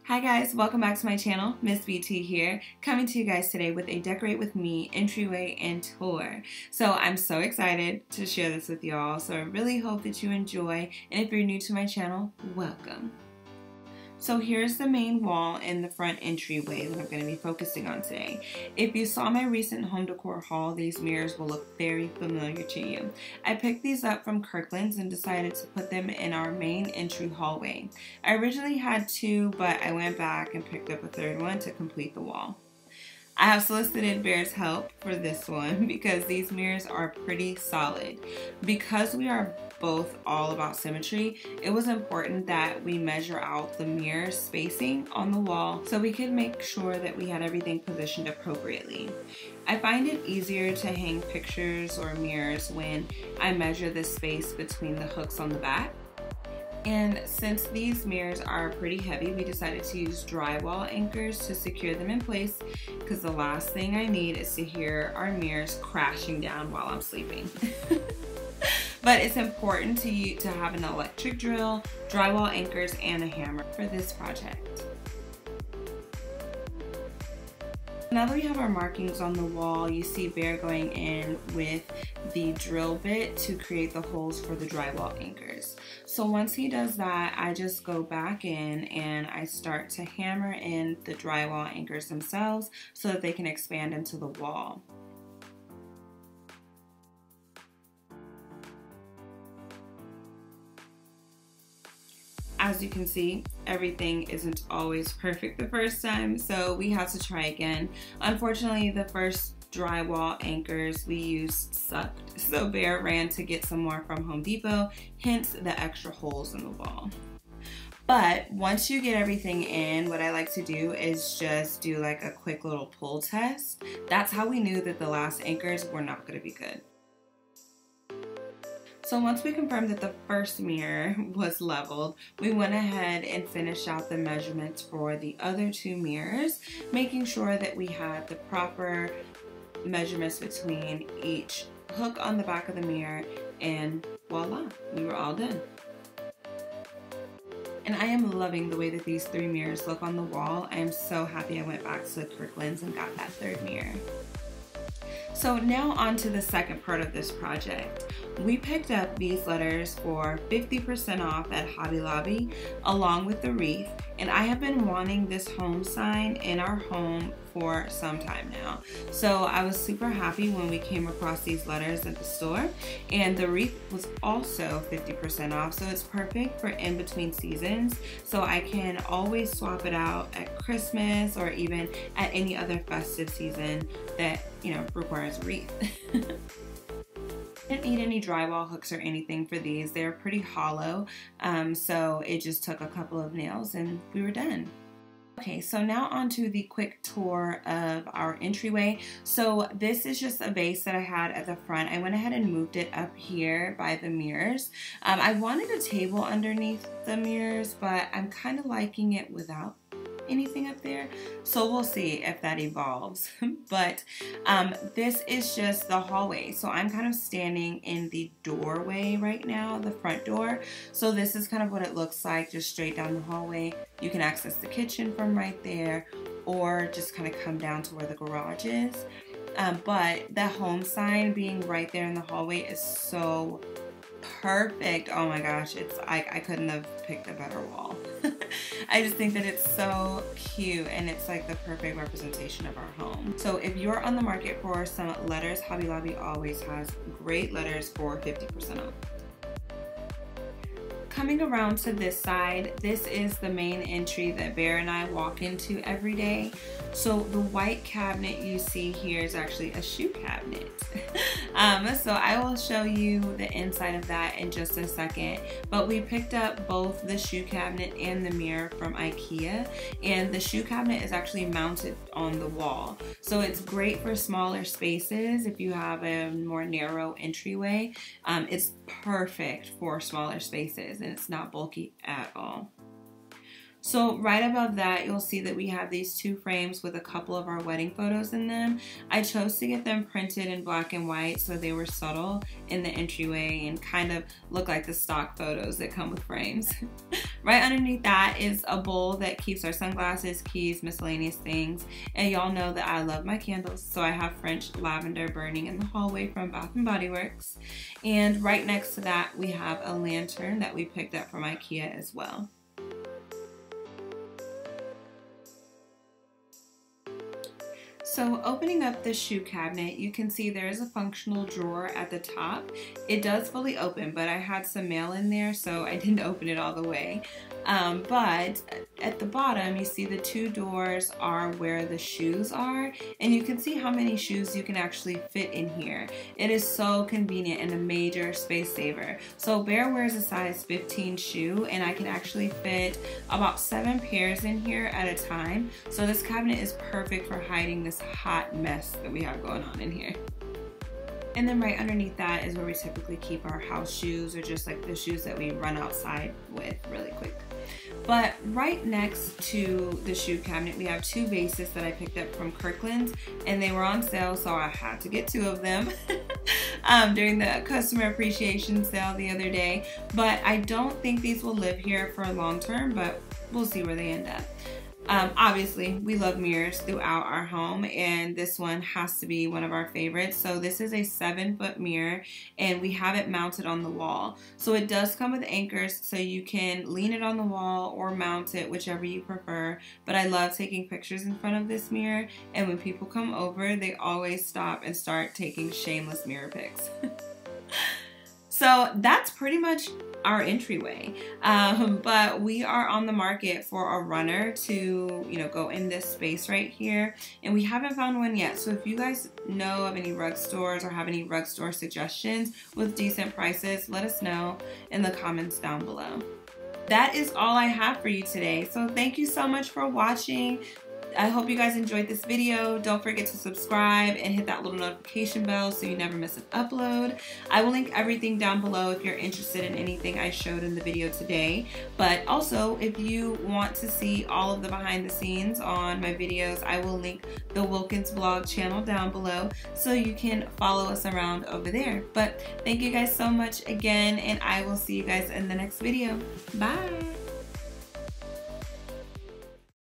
Hi guys, welcome back to my channel. MissBT here, coming to you guys today with a Decorate With Me entryway and tour. So I'm so excited to share this with y'all, so I really hope that you enjoy, and if you're new to my channel, welcome. So here's the main wall in the front entryway that I'm going to be focusing on today. If you saw my recent home decor haul, these mirrors will look very familiar to you. I picked these up from Kirkland's and decided to put them in our main entry hallway. I originally had two, but I went back and picked up a third one to complete the wall. I have solicited Bear's help for this one because these mirrors are pretty solid. Because we are both all about symmetry, it was important that we measure out the mirror spacing on the wall so we could make sure that we had everything positioned appropriately. I find it easier to hang pictures or mirrors when I measure the space between the hooks on the back. And since these mirrors are pretty heavy, we decided to use drywall anchors to secure them in place because the last thing I need is to hear our mirrors crashing down while I'm sleeping. But it's important to have an electric drill, drywall anchors, and a hammer for this project. Now that we have our markings on the wall, you see Bear going in with the drill bit to create the holes for the drywall anchors. So once he does that, I just go back in and I start to hammer in the drywall anchors themselves so that they can expand into the wall. As you can see, everything isn't always perfect the first time, so we have to try again. Unfortunately, the first drywall anchors we used sucked, so Bear ran to get some more from Home Depot, hence the extra holes in the wall. But once you get everything in, what I like to do is just do like a quick little pull test. That's how we knew that the last anchors were not going to be good. So once we confirmed that the first mirror was leveled, we went ahead and finished out the measurements for the other two mirrors, making sure that we had the proper measurements between each hook on the back of the mirror, and voila, we were all done. And I am loving the way that these three mirrors look on the wall. I am so happy I went back to Kirkland's and got that third mirror. So now on to the second part of this project. We picked up these letters for 50% off at Hobby Lobby along with the wreath, and I have been wanting this home sign in our home for some time now. So I was super happy when we came across these letters at the store, and the wreath was also 50% off, so it's perfect for in between seasons, so I can always swap it out at Christmas or even at any other festive season that, you know, requires a wreath. Didn't need any drywall hooks or anything for these. They're pretty hollow, so it just took a couple of nails and we were done. Okay, so now on to the quick tour of our entryway. So this is just a vase that I had at the front. I went ahead and moved it up here by the mirrors. I wanted a table underneath the mirrors, but I'm kind of liking it without anything up there, so we'll see if that evolves. But this is just the hallway, so I'm kind of standing in the doorway right now, the front door. So this is kind of what it looks like, just straight down the hallway. You can access the kitchen from right there, or just kind of come down to where the garage is. But the home sign being right there in the hallway is so perfect. Oh my gosh, it's I couldn't have picked a better wall. I just think that it's so cute and it's like the perfect representation of our home. So if you're on the market for some letters, Hobby Lobby always has great letters for 50% off. Coming around to this side, this is the main entry that Bear and I walk into every day. So the white cabinet you see here is actually a shoe cabinet. So I will show you the inside of that in just a second. But we picked up both the shoe cabinet and the mirror from IKEA, and the shoe cabinet is actually mounted on the wall. So it's great for smaller spaces if you have a more narrow entryway. It's perfect for smaller spaces and it's not bulky at all. So right above that, you'll see that we have these 2 frames with a couple of our wedding photos in them. I chose to get them printed in black and white so they were subtle in the entryway and kind of look like the stock photos that come with frames. Right underneath that is a bowl that keeps our sunglasses, keys, miscellaneous things. And y'all know that I love my candles, so I have French lavender burning in the hallway from Bath & Body Works. And right next to that, we have a lantern that we picked up from IKEA as well. So opening up the shoe cabinet, you can see there is a functional drawer at the top. It does fully open, but I had some mail in there, so I didn't open it all the way. But at the bottom, you see the 2 doors are where the shoes are, and you can see how many shoes you can actually fit in here. It is so convenient and a major space saver. So Bear wears a size 15 shoe, and I can actually fit about 7 pairs in here at a time. So this cabinet is perfect for hiding this hot mess that we have going on in here. And then right underneath that is where we typically keep our house shoes, or just like the shoes that we run outside with really quick. But right next to the shoe cabinet, we have 2 vases that I picked up from Kirkland's, and they were on sale, so I had to get 2 of them during the customer appreciation sale the other day. But I don't think these will live here for long term, but we'll see where they end up. Obviously, we love mirrors throughout our home, and this one has to be one of our favorites. So this is a 7-foot mirror, and we have it mounted on the wall. So it does come with anchors, so you can lean it on the wall or mount it, whichever you prefer. But I love taking pictures in front of this mirror, and when people come over, they always stop and start taking shameless mirror pics. So that's pretty much our entryway, but we are on the market for a runner to, go in this space right here, and we haven't found one yet. So if you guys know of any rug stores or have any rug store suggestions with decent prices, let us know in the comments down below. That is all I have for you today. So thank you so much for watching. I hope you guys enjoyed this video. Don't forget to subscribe and hit that little notification bell so you never miss an upload. I will link everything down below if you're interested in anything I showed in the video today. But also, if you want to see all of the behind the scenes on my videos, I will link the Wilkins Vlog channel down below so you can follow us around over there. But thank you guys so much again, and I will see you guys in the next video. Bye!